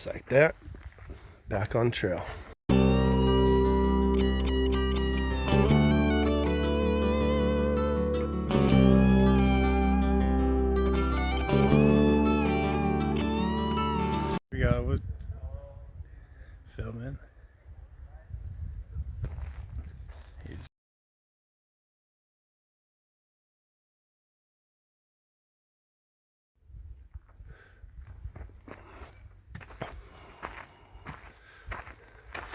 Just like that, back on trail. We got with filming.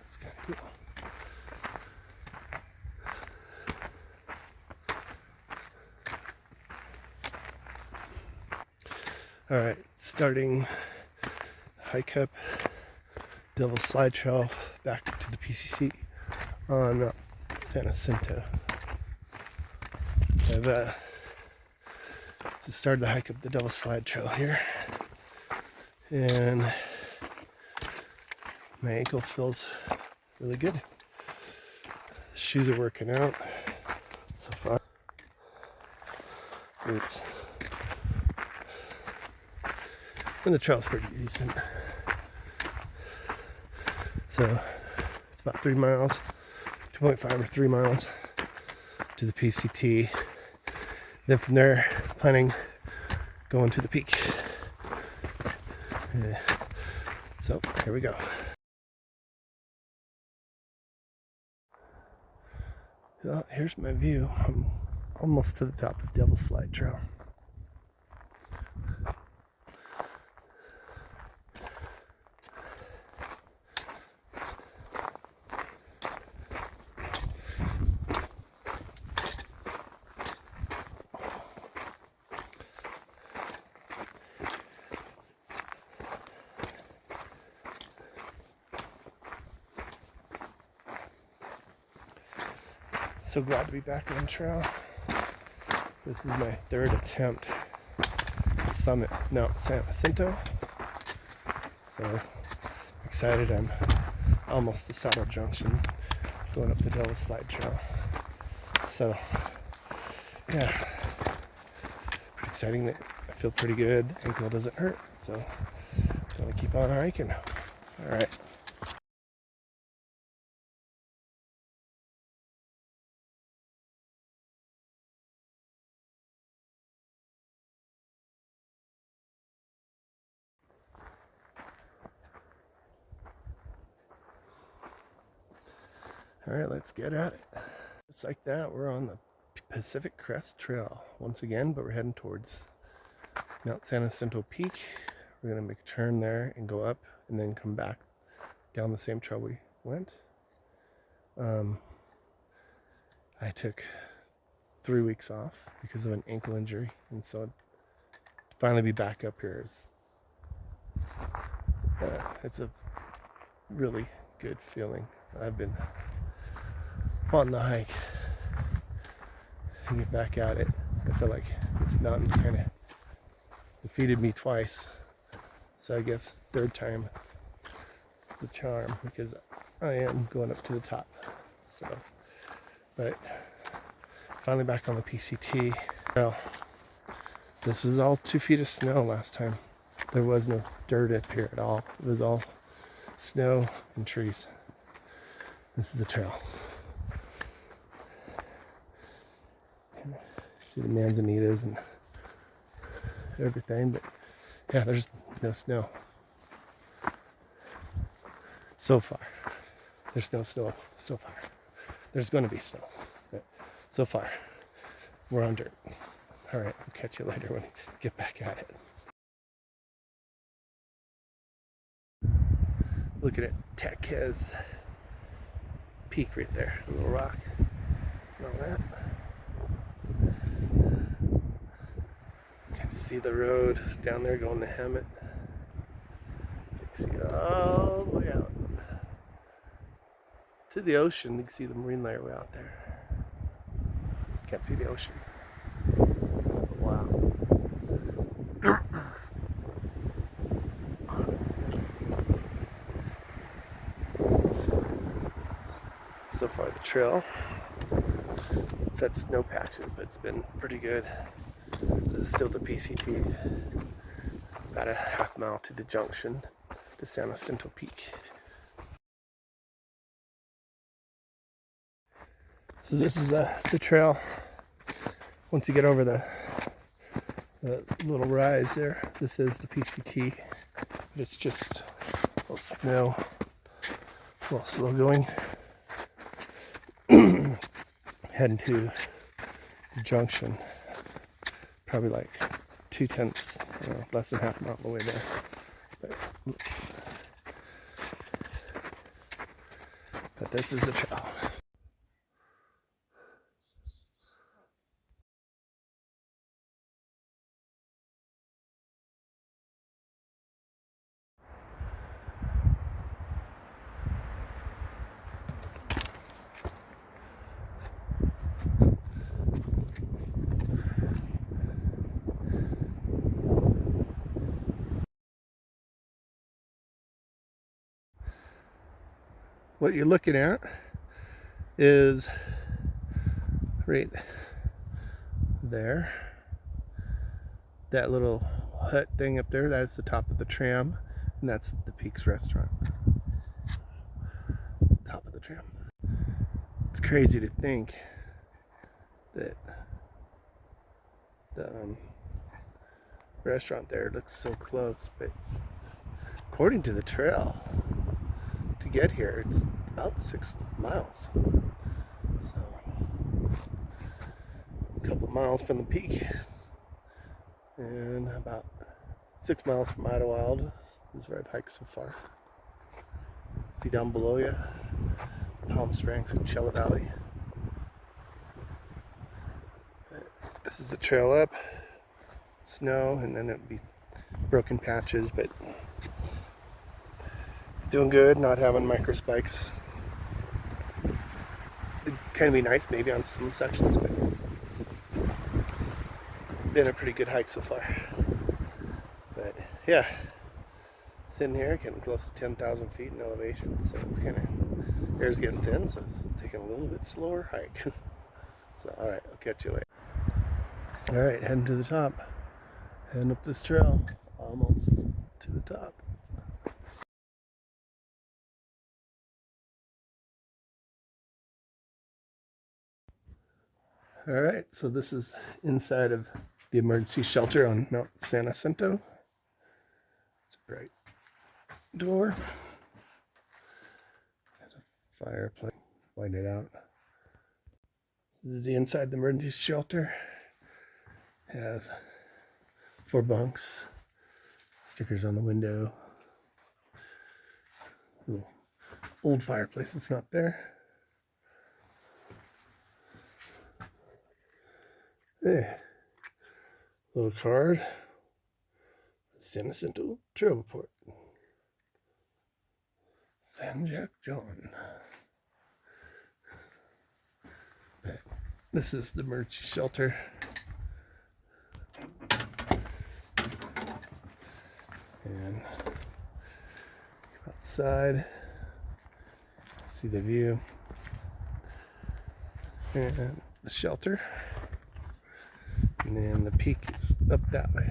It's kind of cool. All right, starting hike up Devil's Slide Trail back to the PCT on San Jacinto. I've just started the hike up the Devil's Slide Trail here, and my ankle feels really good. Shoes are working out so far. Boots. And the trail's pretty decent. So it's about 3 miles, 2.5 or 3 miles to the PCT. Then from there, planning going to the peak. So here we go. Well, here's my view. I'm almost to the top of Devil's Slide Trail. So glad to be back on trail. This is my third attempt to summit Mount San Jacinto. So excited. I'm almost to Saddle Junction, going up the Devil's Slide Trail. So yeah, pretty exciting. That I feel pretty good. Ankle doesn't hurt, so gonna keep on hiking. All right. All right, let's get at it. Just like that, we're on the Pacific Crest Trail once again, but we're heading towards Mount San Jacinto Peak. We're gonna make a turn there and go up and then come back down the same trail we went. I took 3 weeks off because of an ankle injury, and so to finally be back up here is it's a really good feeling. I've been wanting to hike and get back at it. I feel like this mountain kind of defeated me twice, so I guess third time the charm, because I am going up to the top. So, but finally back on the PCT. Well, this was all 2 feet of snow last time. There was no dirt up here at all. It was all snow and trees. This is a trail. See the manzanitas and everything, but yeah, there's no snow. So far. There's no snow so far. There's going to be snow, but so far we're on dirt. All right, I'll catch you later when we get back at it. Look at it, Taquez Peak right there, a little rock and all that. Kind of see the road down there going to Hemet. You can see all the way out to the ocean. You can see the marine layer way out there. Can't see the ocean. Wow. So far the trail, it's had snow patches, but it's been pretty good. This is still the PCT. About a half mile to the junction, the Jacinto Peak. So this is the trail. Once you get over the little rise there, this is the PCT. But it's just a little snow, a little slow going. Heading to the junction, probably like 2/10, less than half a mile away there. But this is the trail. What you're looking at is right there, that little hut thing up there. That's the top of the tram, and that's the Peaks restaurant. Top of the tram. It's crazy to think that the restaurant there looks so close, but according to the trail, to get here, it's about 6 miles. So, a couple miles from the peak, and about 6 miles from Idlewild. This is where I've hiked so far. See down below you, Palm Springs, Coachella Valley. But this is the trail up, snow, and then it'd be broken patches, but it's doing good, not having micro spikes. It'd kind of be nice maybe on some sections, but been a pretty good hike so far. But yeah, sitting here getting close to 10,000 feet in elevation, so it's kind of, air's getting thin, so it's taking a little bit slower hike. So alright, I'll catch you later. Alright, heading to the top, heading up this trail, almost to the top. Alright, so this is inside of the emergency shelter on Mount Jacinto. It's a bright door. There's a fireplace. Light it out. This is the inside the emergency shelter. It has 4 bunks. Stickers on the window. Little old fireplace that's not there. Hey, little card. Jacinto Trail Report. San Jack John. This is the emergency shelter. And outside, see the view. And the shelter. And then the peak is up that way.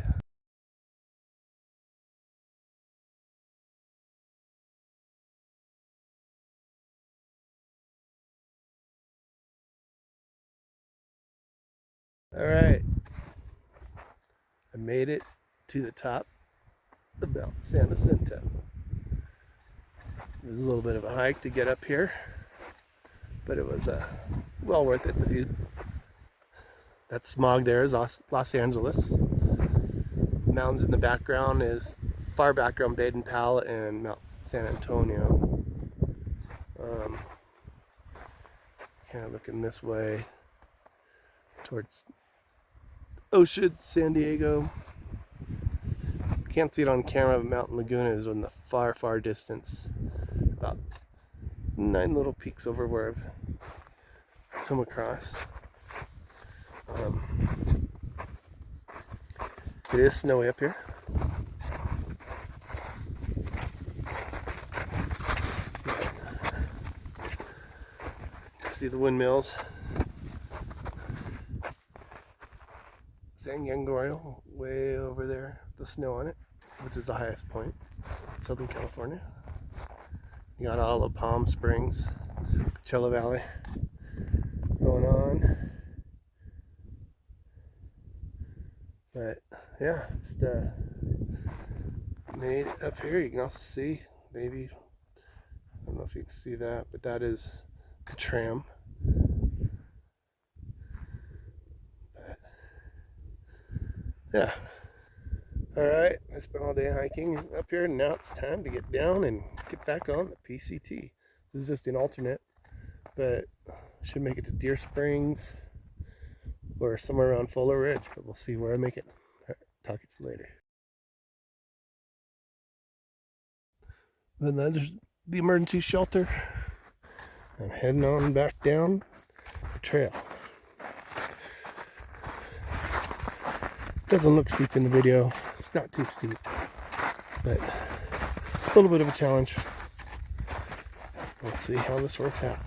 All right, I made it to the top of Mount Jacinto. It was a little bit of a hike to get up here, but it was well worth it. The view. That smog there is Los Angeles. Mountains in the background is far background Baden-Powell and Mount San Antonio. Kind of looking this way towards ocean, San Diego. Can't see it on camera, but Mountain Laguna is in the far, far distance. About 9 little peaks over where I've come across. It is snowy up here. See the windmills. San Yangorio way over there, the snow on it, which is the highest point. Southern California. You got all of Palm Springs, Coachella Valley going on. But yeah, just made it up here. You can also see, maybe, I don't know if you can see that, but that is the tram. But yeah. Alright, I spent all day hiking up here, and now it's time to get down and get back on the PCT. This is just an alternate, but should make it to Deer Springs or somewhere around Fuller Ridge, but we'll see where I make it. Right, talk to you later. And then there's the emergency shelter. I'm heading on back down the trail. Doesn't look steep in the video. It's not too steep, but a little bit of a challenge. We'll see how this works out.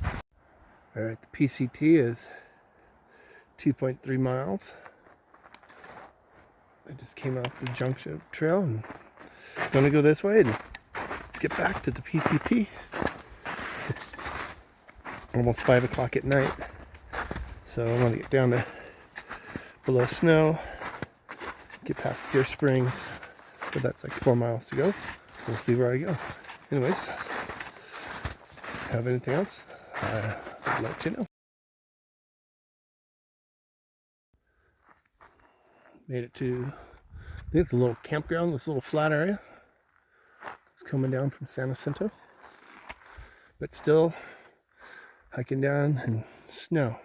Alright, the PCT is 2.3 miles. I just came off the junction trail and I'm gonna go this way and get back to the PCT. It's almost 5 o'clock at night, so I want to get down to below snow, get past Deer Springs, but that's like 4 miles to go. We'll see where I go. Anyways, have anything else? I'll let you know. Made it to, I think it's a little campground, this little flat area. It's coming down from San Jacinto, but still hiking down in snow.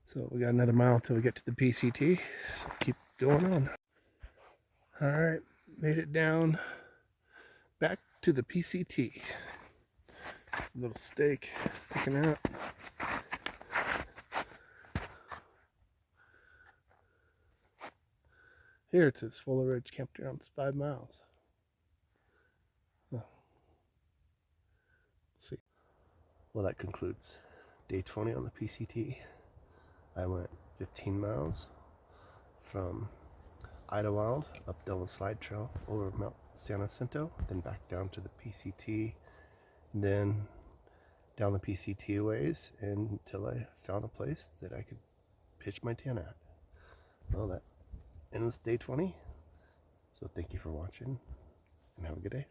So we got another mile until we get to the PCT, so keep going on. Alright, made it down back to the PCT. Little stake sticking out. Here it says Fuller Ridge Campground. It's 5 miles. Oh. See. Well, that concludes day 20 on the PCT. I went 15 miles from Idlewild up Devil Slide Trail over Mount San Jacinto, then back down to the PCT, then down the PCT ways until I found a place that I could pitch my tent at. Well, that ends day 20. So thank you for watching and have a good day.